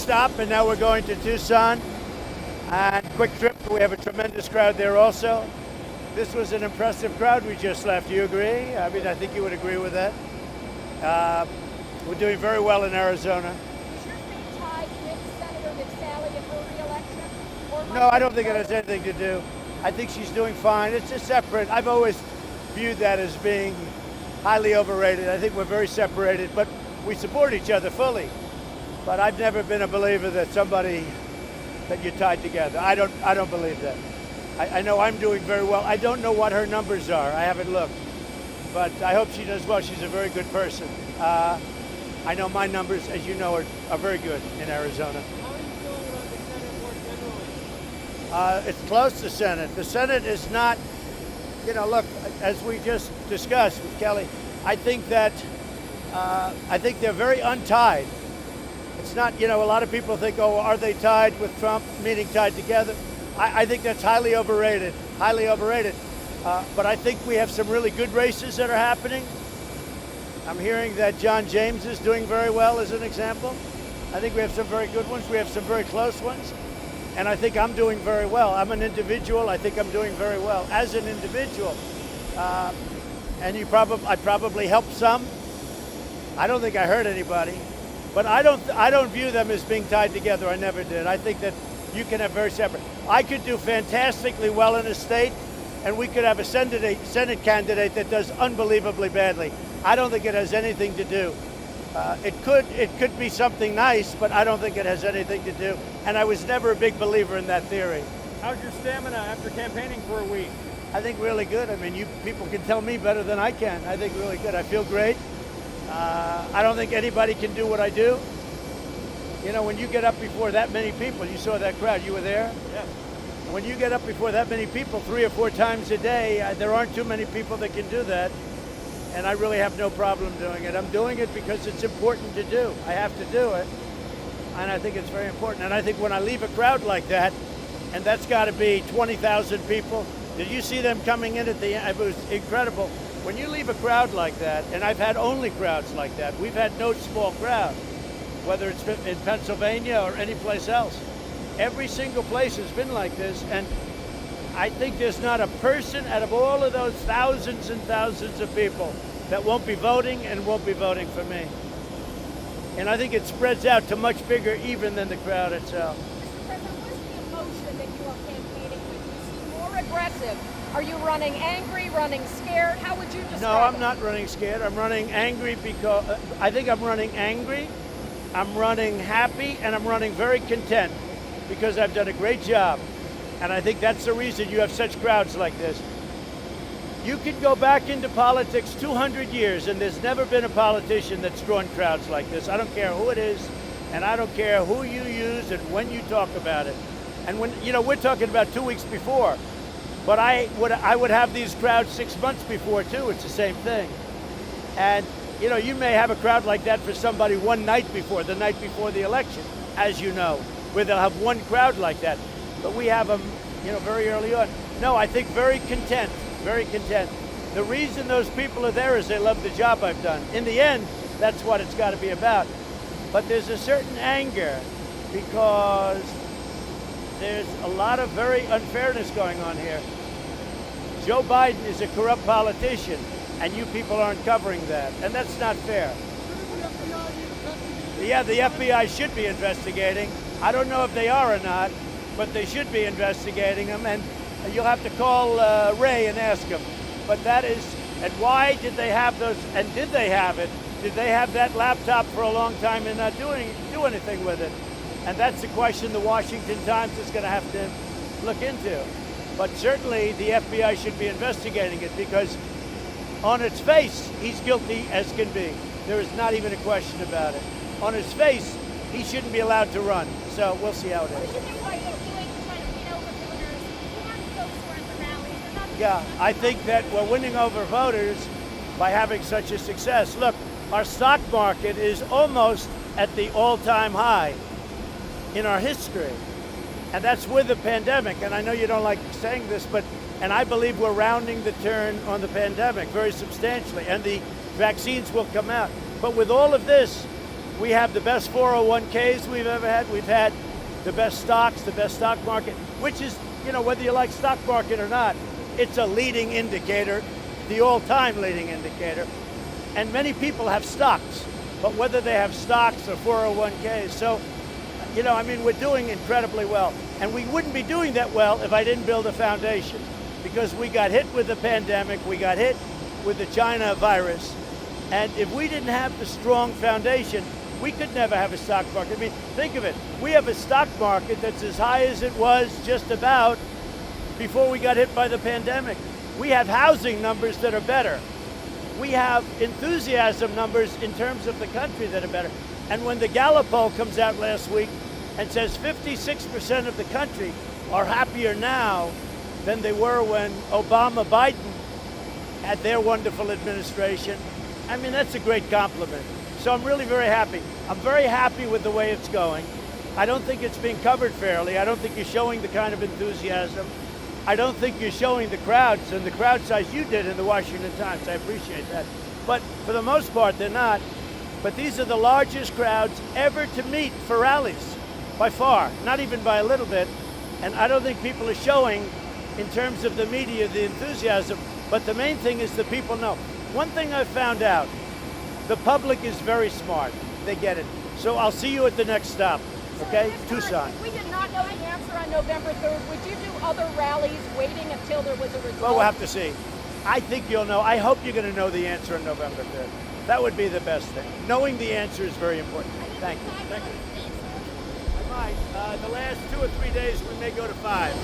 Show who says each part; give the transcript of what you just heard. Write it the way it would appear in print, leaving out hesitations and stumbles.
Speaker 1: stop, and now we're going to Tucson. And quick trip, we have a tremendous crowd there also. This was an impressive crowd we just left. Do you agree? I mean, I think you would agree with that. We're doing very well in Arizona.
Speaker 2: Is your fate tied with Senator McSally in her re-election?
Speaker 1: No, I don't think it has anything to do. I think she's doing fine. It's just separate. I've always viewed that as being highly overrated. I think we're very separated, but we support each other fully. But I've never been a believer that you're tied together. I don't believe that. I know I'm doing very well. I don't know what her numbers are. I haven't looked. But I hope she does well. She's a very good person. I know my numbers, as you know, are very good in Arizona.
Speaker 3: How are you feeling about the Senate more generally?
Speaker 1: It's close to Senate. The Senate is not, look, as we just discussed with Kelly, I think they're very untied. It's not, a lot of people think, oh, are they tied with Trump, meaning tied together? I think that's highly overrated, but I think we have some really good races that are happening. I'm hearing that John James is doing very well as an example. I think we have some very good ones. We have some very close ones. And I think I'm doing very well. I'm an individual. I think I'm doing very well as an individual. And I probably helped some. I don't think I hurt anybody. But I don't view them as being tied together. I never did. I think that you can have very separate. I could do fantastically well in a state, and we could have a Senate candidate that does unbelievably badly. I don't think it has anything to do. It could be something nice, but I don't think it has anything to do. And I was never a big believer in that theory.
Speaker 3: How's your stamina after campaigning for a week?
Speaker 1: I think really good. I mean, you people can tell me better than I can. I think really good. I feel great. I don't think anybody can do what I do. When you get up before that many people, you saw that crowd, you were there?
Speaker 3: Yes.
Speaker 1: When you get up before that many people 3 or 4 times a day, there aren't too many people that can do that. And I really have no problem doing it. I'm doing it because it's important to do. I have to do it. And I think it's very important. And I think when I leave a crowd like that, and that's got to be 20,000 people, did you see them coming in at the end? It was incredible. When you leave a crowd like that, and I've had only crowds like that, we've had no small crowd, whether it's in Pennsylvania or any place else. Every single place has been like this, and I think there's not a person out of all of those thousands and thousands of people that won't be voting and won't be voting for me. And I think it spreads out to much bigger even than the crowd itself.
Speaker 2: Mr. President, what is the emotion that you are campaigning with? You seem more aggressive. Are you running angry, running scared? How would you describe it?
Speaker 1: No, I'm not running scared. I'm running angry because I think I'm running angry. I'm running happy, and I'm running very content because I've done a great job. And I think that's the reason you have such crowds like this. You could go back into politics 200 years, and there's never been a politician that's drawn crowds like this. I don't care who it is, and I don't care who you use and when you talk about it. And when, we're talking about 2 weeks before, but I would have these crowds 6 months before too. It's the same thing. And you may have a crowd like that for somebody one night before, the night before the election, as you know, where they'll have one crowd like that. But we have them, very early on. No, I think very content, very content. The reason those people are there is they love the job I've done. In the end, that's what it's got to be about. But there's a certain anger because there's a lot of very unfairness going on here. Joe Biden is a corrupt politician, and you people aren't covering that, and that's not fair. Yeah, the FBI should be investigating. I don't know if they are or not, but they should be investigating them, and you'll have to call Ray and ask him. But that is, and why did they have those, and did they have it? Did they have that laptop for a long time and not do anything with it? And that's the question the Washington Times is going to have to look into. But certainly the FBI should be investigating it because on its face, he's guilty as can be. There is not even a question about it. On his face, he shouldn't be allowed to run. So we'll see how it
Speaker 2: What
Speaker 1: is.
Speaker 2: do you think why he's doing to try to win over voters? Who aren't folks who are at the rallies? They're not
Speaker 1: Yeah, I think that we're winning over voters by having such a success. Look, our stock market is almost at the all-time high in our history. And that's with the pandemic. And I know you don't like saying this, and I believe we're rounding the turn on the pandemic very substantially. And the vaccines will come out. But with all of this, We have the best 401ks we've ever had. We've had the best stocks, the best stock market, which is, whether you like stock market or not, it's a leading indicator, the all-time leading indicator. And many people have stocks, but whether they have stocks or 401ks. So, we're doing incredibly well. And we wouldn't be doing that well if I didn't build a foundation, because we got hit with the pandemic, we got hit with the China virus. And if we didn't have the strong foundation, we could never have a stock market. Think of it. We have a stock market that's as high as it was just about before we got hit by the pandemic. We have housing numbers that are better. We have enthusiasm numbers in terms of the country that are better. And when the Gallup poll comes out last week and says 56% of the country are happier now than they were when Obama, Biden had their wonderful administration, that's a great compliment. So I'm really very happy. I'm very happy with the way it's going. I don't think it's being covered fairly. I don't think you're showing the kind of enthusiasm. I don't think you're showing the crowds and the crowd size you did in the Washington Times. I appreciate that. But for the most part, they're not. But these are the largest crowds ever to meet for rallies, by far, not even by a little bit. And I don't think people are showing, in terms of the media, the enthusiasm. But the main thing is the people know. One thing I've found out, the public is very smart. They get it. So I'll see you at the next stop, okay? Tucson.
Speaker 2: If we did not know the answer on November 3rd, would you do other rallies waiting until there was a result?
Speaker 1: Well, we'll have to see. I think you'll know. I hope you're going to know the answer on November 3rd. That would be the best thing. Knowing the answer is very important. Thank you. Thank you. I might. The last 2 or 3 days, we may go to 5.